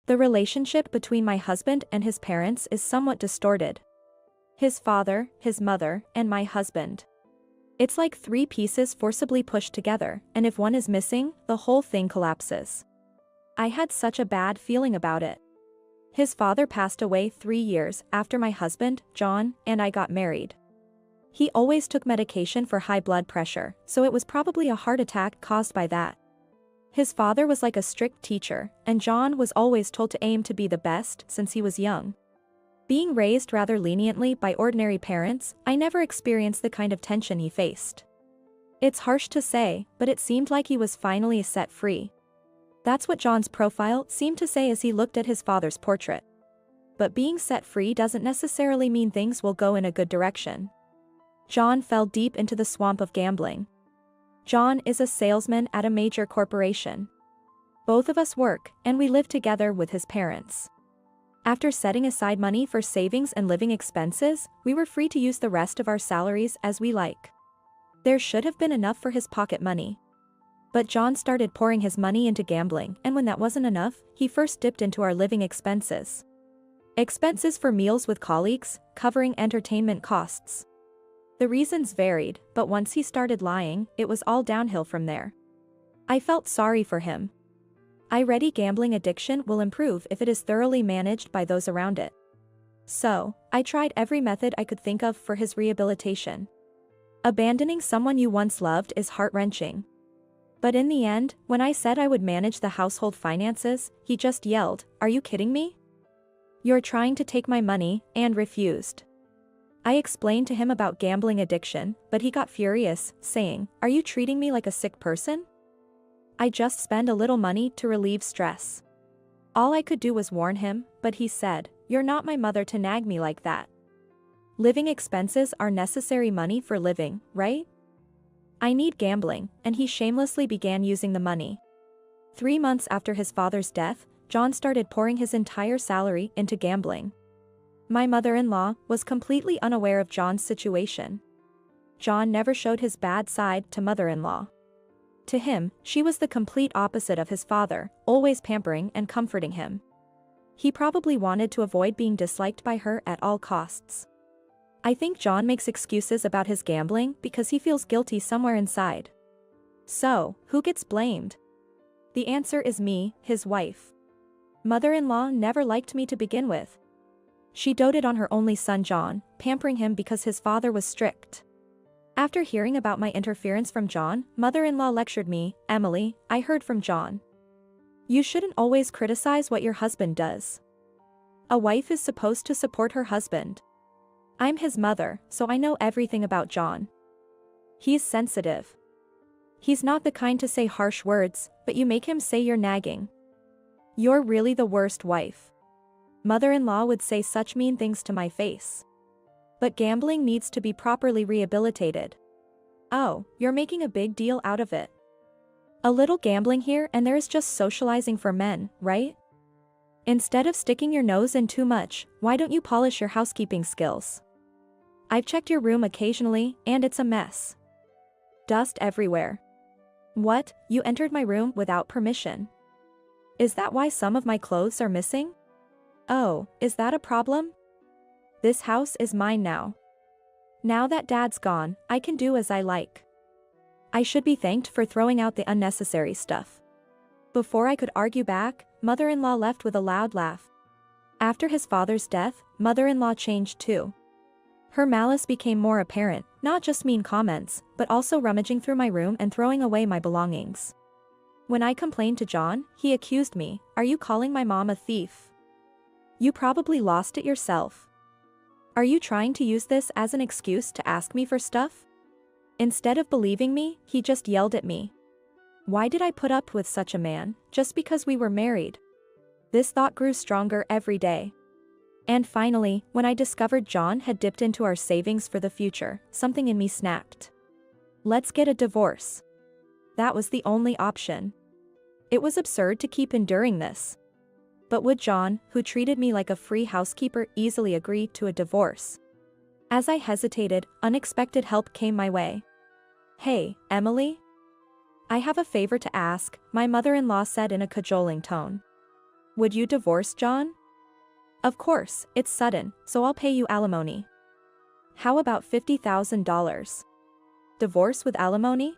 The relationship between my husband and his parents is somewhat distorted. His father, his mother, and my husband. It's like three pieces forcibly pushed together, and if one is missing, the whole thing collapses. I had such a bad feeling about it. His father passed away 3 years after my husband, John, and I got married. He always took medication for high blood pressure, so it was probably a heart attack caused by that. His father was like a strict teacher, and John was always told to aim to be the best since he was young. Being raised rather leniently by ordinary parents, I never experienced the kind of tension he faced. It's harsh to say, but it seemed like he was finally set free. That's what John's profile seemed to say as he looked at his father's portrait. But being set free doesn't necessarily mean things will go in a good direction. John fell deep into the swamp of gambling. John is a salesman at a major corporation. Both of us work, and we live together with his parents. After setting aside money for savings and living expenses, we were free to use the rest of our salaries as we like. There should have been enough for his pocket money. But John started pouring his money into gambling, and when that wasn't enough, he first dipped into our living expenses. Expenses for meals with colleagues, covering entertainment costs. The reasons varied, but once he started lying, it was all downhill from there. I felt sorry for him. I read gambling addiction will improve if it is thoroughly managed by those around it. So, I tried every method I could think of for his rehabilitation. Abandoning someone you once loved is heart-wrenching. But in the end, when I said I would manage the household finances, he just yelled, "Are you kidding me? You're trying to take my money," and refused. I explained to him about gambling addiction, but he got furious, saying, "Are you treating me like a sick person? I just spend a little money to relieve stress." All I could do was warn him, but he said, "You're not my mother to nag me like that. Living expenses are necessary money for living, right? I need gambling," and he shamelessly began using the money. 3 months after his father's death, John started pouring his entire salary into gambling. My mother-in-law was completely unaware of John's situation. John never showed his bad side to mother-in-law. To him, she was the complete opposite of his father, always pampering and comforting him. He probably wanted to avoid being disliked by her at all costs. I think John makes excuses about his gambling because he feels guilty somewhere inside. So, who gets blamed? The answer is me, his wife. Mother-in-law never liked me to begin with. She doted on her only son John, pampering him because his father was strict. After hearing about my interference from John, mother-in-law lectured me, "Emily, I heard from John. You shouldn't always criticize what your husband does. A wife is supposed to support her husband. I'm his mother, so I know everything about John. He's sensitive. He's not the kind to say harsh words, but you make him say you're nagging. You're really the worst wife." Mother-in-law would say such mean things to my face. But gambling needs to be properly rehabilitated. Oh, you're making a big deal out of it. A little gambling here and there is just socializing for men, right? Instead of sticking your nose in too much, why don't you polish your housekeeping skills? I've checked your room occasionally, and it's a mess. Dust everywhere. What, you entered my room without permission? Is that why some of my clothes are missing? Oh, is that a problem? This house is mine now. Now that Dad's gone, I can do as I like. I should be thanked for throwing out the unnecessary stuff. Before I could argue back, mother-in-law left with a loud laugh. After his father's death, mother-in-law changed too. Her malice became more apparent, not just mean comments, but also rummaging through my room and throwing away my belongings. When I complained to John, he accused me, "Are you calling my mom a thief? You probably lost it yourself. Are you trying to use this as an excuse to ask me for stuff?" Instead of believing me, he just yelled at me. Why did I put up with such a man, just because we were married? This thought grew stronger every day. And finally, when I discovered John had dipped into our savings for the future, something in me snapped. Let's get a divorce. That was the only option. It was absurd to keep enduring this. But would John, who treated me like a free housekeeper, easily agree to a divorce? As I hesitated, unexpected help came my way. "Hey, Emily? I have a favor to ask," my mother-in-law said in a cajoling tone. Would you divorce John? Of course, it's sudden, so I'll pay you alimony. How about $50,000? Divorce with alimony?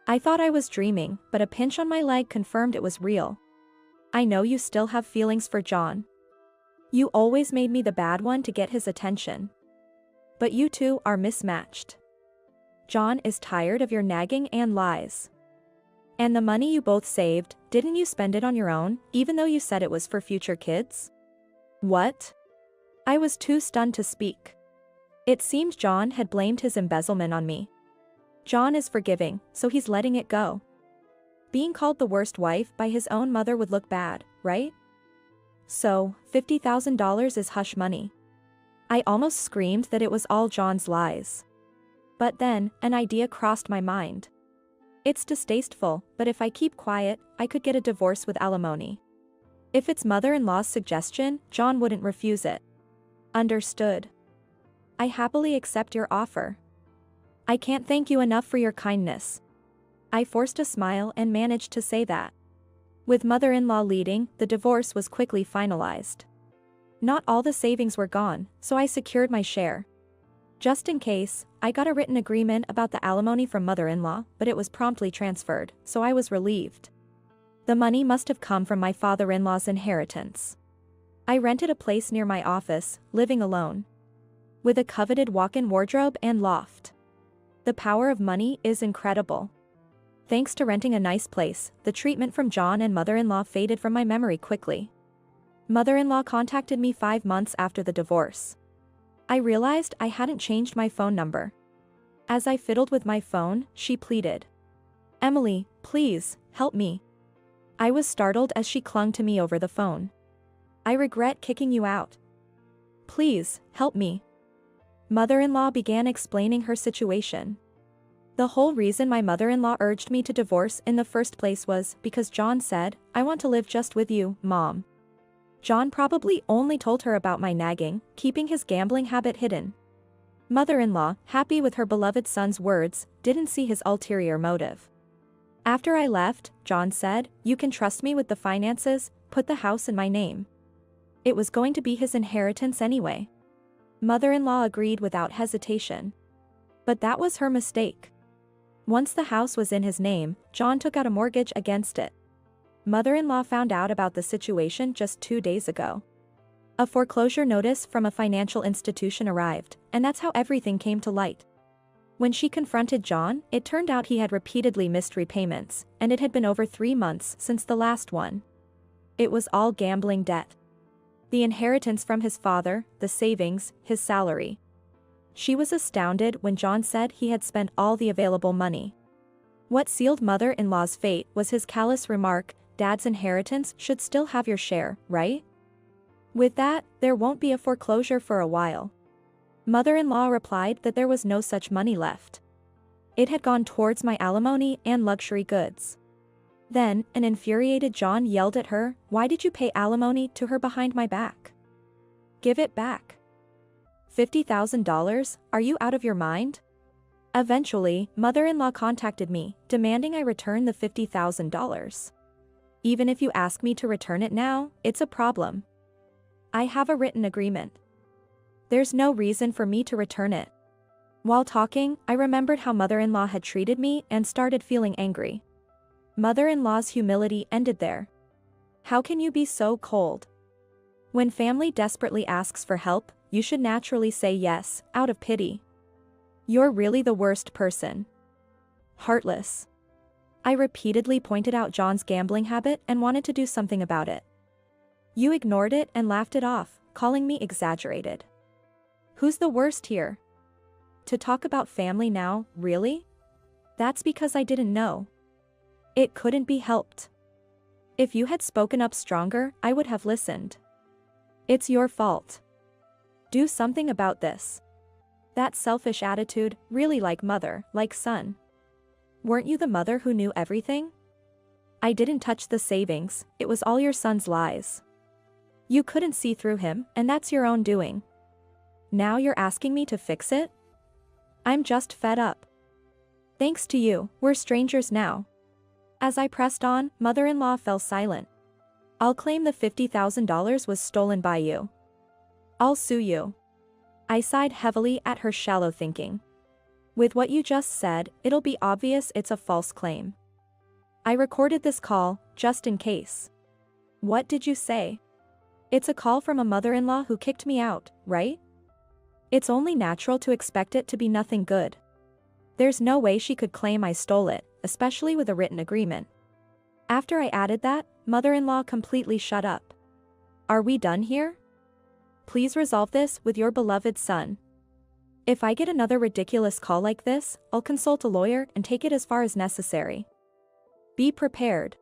I thought I was dreaming, but a pinch on my leg confirmed it was real. I know you still have feelings for John. You always made me the bad one to get his attention. But you two are mismatched. John is tired of your nagging and lies. And the money you both saved, didn't you spend it on your own, even though you said it was for future kids? What? I was too stunned to speak. It seemed John had blamed his embezzlement on me. John is forgiving, so he's letting it go. Being called the worst wife by his own mother would look bad, right? So, $50,000 is hush money. I almost screamed that it was all John's lies. But then, an idea crossed my mind. It's distasteful, but if I keep quiet, I could get a divorce with alimony. If it's mother-in-law's suggestion, John wouldn't refuse it. Understood. I happily accept your offer. I can't thank you enough for your kindness. I forced a smile and managed to say that. With mother-in-law leading, the divorce was quickly finalized. Not all the savings were gone, so I secured my share. Just in case, I got a written agreement about the alimony from mother-in-law, but it was promptly transferred, so I was relieved. The money must have come from my father-in-law's inheritance. I rented a place near my office, living alone. With a coveted walk-in wardrobe and loft. The power of money is incredible. Thanks to renting a nice place, the treatment from John and mother-in-law faded from my memory quickly. Mother-in-law contacted me 5 months after the divorce. I realized I hadn't changed my phone number. As I fiddled with my phone, she pleaded. Emily, please, help me. I was startled as she clung to me over the phone. I regret kicking you out. Please, help me. Mother-in-law began explaining her situation. The whole reason my mother-in-law urged me to divorce in the first place was because John said, I want to live just with you, Mom. John probably only told her about my nagging, keeping his gambling habit hidden. Mother-in-law, happy with her beloved son's words, didn't see his ulterior motive. After I left, John said, you can trust me with the finances, put the house in my name. It was going to be his inheritance anyway. Mother-in-law agreed without hesitation. But that was her mistake. Once the house was in his name, John took out a mortgage against it. Mother-in-law found out about the situation just 2 days ago. A foreclosure notice from a financial institution arrived, and that's how everything came to light. When she confronted John, it turned out he had repeatedly missed repayments, and it had been over 3 months since the last one. It was all gambling debt. The inheritance from his father, the savings, his salary. She was astounded when John said he had spent all the available money. What sealed mother-in-law's fate was his callous remark, Dad's inheritance should still have your share, right? With that, there won't be a foreclosure for a while. Mother-in-law replied that there was no such money left. It had gone towards my alimony and luxury goods. Then, an infuriated John yelled at her, why did you pay alimony to her behind my back? Give it back. $50,000, are you out of your mind? Eventually, mother-in-law contacted me, demanding I return the $50,000. Even if you ask me to return it now, it's a problem. I have a written agreement. There's no reason for me to return it. While talking, I remembered how mother-in-law had treated me and started feeling angry. Mother-in-law's humility ended there. How can you be so cold? When family desperately asks for help, you should naturally say yes, out of pity. You're really the worst person. Heartless. I repeatedly pointed out John's gambling habit and wanted to do something about it. You ignored it and laughed it off, calling me exaggerated. Who's the worst here? To talk about family now, really? That's because I didn't know. It couldn't be helped. If you had spoken up stronger, I would have listened. It's your fault. Do something about this. That selfish attitude, really like mother, like son. Weren't you the mother who knew everything? I didn't touch the savings, it was all your son's lies. You couldn't see through him, and that's your own doing. Now you're asking me to fix it? I'm just fed up. Thanks to you, we're strangers now. As I pressed on, mother-in-law fell silent. I'll claim the $50,000 was stolen by you. I'll sue you. I sighed heavily at her shallow thinking. With what you just said, it'll be obvious it's a false claim. I recorded this call, just in case. What did you say? It's a call from a mother-in-law who kicked me out, right? It's only natural to expect it to be nothing good. There's no way she could claim I stole it, especially with a written agreement. After I added that, mother-in-law completely shut up. Are we done here? Please resolve this with your beloved son. If I get another ridiculous call like this, I'll consult a lawyer and take it as far as necessary. Be prepared.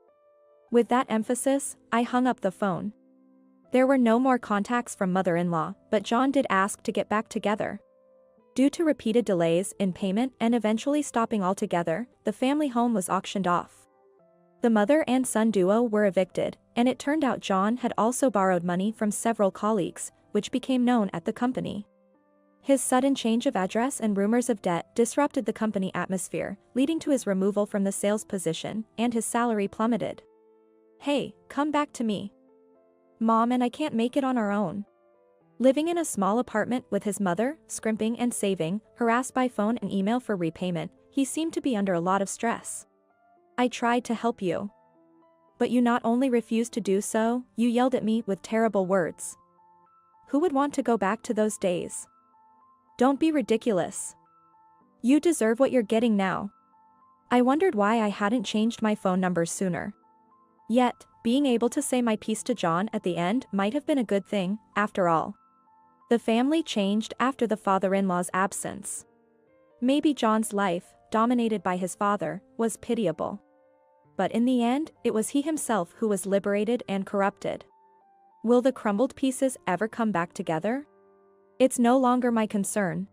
With that emphasis, I hung up the phone. There were no more contacts from mother-in-law, but John did ask to get back together. Due to repeated delays in payment and eventually stopping altogether, the family home was auctioned off. The mother and son duo were evicted, and it turned out John had also borrowed money from several colleagues, which became known at the company. His sudden change of address and rumors of debt disrupted the company atmosphere, leading to his removal from the sales position, and his salary plummeted. Hey, come back to me. Mom and I can't make it on our own. Living in a small apartment with his mother, scrimping and saving, harassed by phone and email for repayment, he seemed to be under a lot of stress. I tried to help you. But you not only refused to do so, you yelled at me with terrible words. Who would want to go back to those days? Don't be ridiculous. You deserve what you're getting now. I wondered why I hadn't changed my phone number sooner. Yet, being able to say my piece to John at the end might have been a good thing, after all. The family changed after the father-in-law's absence. Maybe John's life, dominated by his father, was pitiable. But in the end, it was he himself who was liberated and corrupted. Will the crumbled pieces ever come back together? It's no longer my concern,